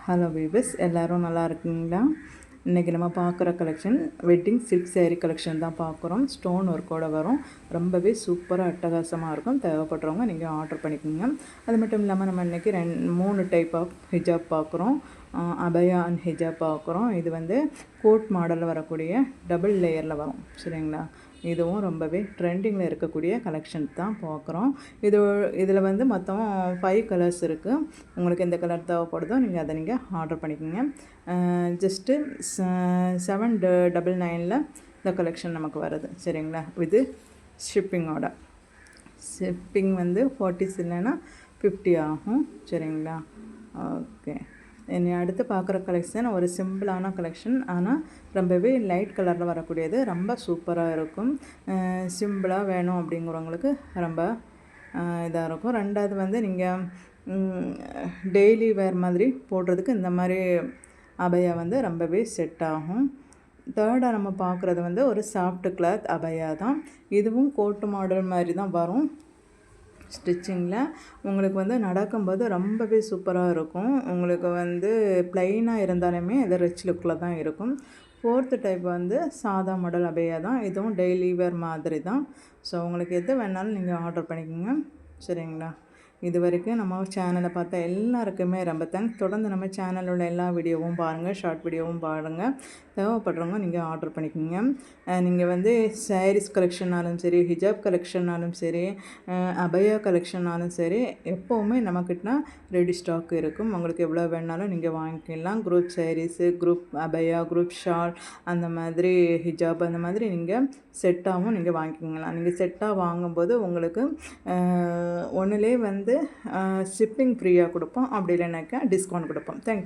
Hello viewers, எல்லோரும் நல்லா இருக்கீங்களா? இன்றைக்கி நம்ம பார்க்குற collection wedding silk sari collection தான் பார்க்குறோம். ஸ்டோன் ஒர்க்கோடு வரும். ரொம்பவே சூப்பராக அட்டகாசமாக இருக்கும். தேவைப்படுறவங்க நீங்கள் ஆர்டர் பண்ணிக்கோங்க. அது மட்டும் இல்லாமல் நம்ம இன்றைக்கி 3 டைப் ஆஃப் ஹிஜாப் பார்க்குறோம். அபயா அண்ட் ஹிஜாப் பார்க்குறோம். இது வந்து கோட் மாடலில் வரக்கூடிய டபுள் லேயரில் வரும். சரிங்களா? இதுவும் ரொம்பவே ட்ரெண்டிங்கில் இருக்கக்கூடிய கலெக்ஷன் தான் பார்க்குறோம். இதில் வந்து மொத்தம் 5 கலர்ஸ் இருக்குது. உங்களுக்கு எந்த கலர் தேவைப்படுதோ நீங்கள் அதை ஆர்டர் பண்ணிக்கோங்க. ஜஸ்ட்டு 799 இந்த கலெக்ஷன் நமக்கு வருது. சரிங்களா? இது ஷிப்பிங்கோட ஷிப்பிங் வந்து 40 இல்லைன்னா 50 ஆகும். சரிங்களா? ஓகே. என்னை அடுத்து பார்க்குற கலெக்ஷன் ஒரு சிம்பிளான கலெக்ஷன், ஆனால் ரொம்பவே லைட் கலரில் வரக்கூடியது. ரொம்ப சூப்பராக இருக்கும். சிம்பிளாக வேணும் அப்படிங்கிறவங்களுக்கு ரொம்ப இதாக இருக்கும். ரெண்டாவது வந்து நீங்கள் டெய்லி வேர் மாதிரி போடுறதுக்கு இந்த மாதிரி அபயா வந்து ரொம்பவே செட் ஆகும். தேர்டாக நம்ம பார்க்குறது வந்து ஒரு சாஃப்ட் கிளாத் அபயா தான். இதுவும் கோட்டு மாடல் மாதிரி தான் வரும். ஸ்டிச்சிங்கில் உங்களுக்கு வந்து நடக்கும்போது ரொம்பவே சூப்பராக இருக்கும். உங்களுக்கு வந்து ப்ளைனாக இருந்தாலுமே இது ரிச் லுக்கில் தான் இருக்கும். 4th டைப் வந்து சாதா மாடல் அபயா தான். இதுவும் டெய்லி வேர் மாதிரி தான். ஸோ உங்களுக்கு எது வேணாலும் நீங்கள் ஆர்டர் பண்ணிக்கோங்க. சரிங்களா? இது வரைக்கும் நம்ம சேனலை பார்த்த எல்லாருக்குமே ரொம்ப தேங்க்ஸ். தொடர்ந்து நம்ம சேனலில் உள்ள எல்லா வீடியோவும் பாருங்கள், ஷார்ட் வீடியோவும் பாருங்கள். தேவைப்படுறவங்க நீங்கள் ஆர்டர் பண்ணிக்கோங்க. நீங்கள் வந்து சாரீஸ் கலெக்ஷன்னாலும் சரி, ஹிஜாப் கலெக்ஷன்னாலும் சரி, அபயா கலெக்ஷன்னாலும் சரி, எப்போவுமே நம்மக்கிட்ட ரெடி ஸ்டாக் இருக்கும். உங்களுக்கு எவ்வளோ வேணாலும் நீங்கள் வாங்கிக்கலாம். குரூப் சாரீஸு, குரூப் அபயா, குரூப் ஷால், அந்த மாதிரி ஹிஜாப், அந்த மாதிரி நீங்கள் செட்டாகவும் நீங்கள் வாங்கிக்கலாம். நீங்கள் செட்டாக வாங்கும்போது உங்களுக்கு ஒன்றுலே வந்து ஷிப்பிங் ஃப்ரீயாக கொடுப்போம். அப்படி இல்லைனாக்கா டிஸ்கவுண்ட் கொடுப்போம். தேங்க்யூ.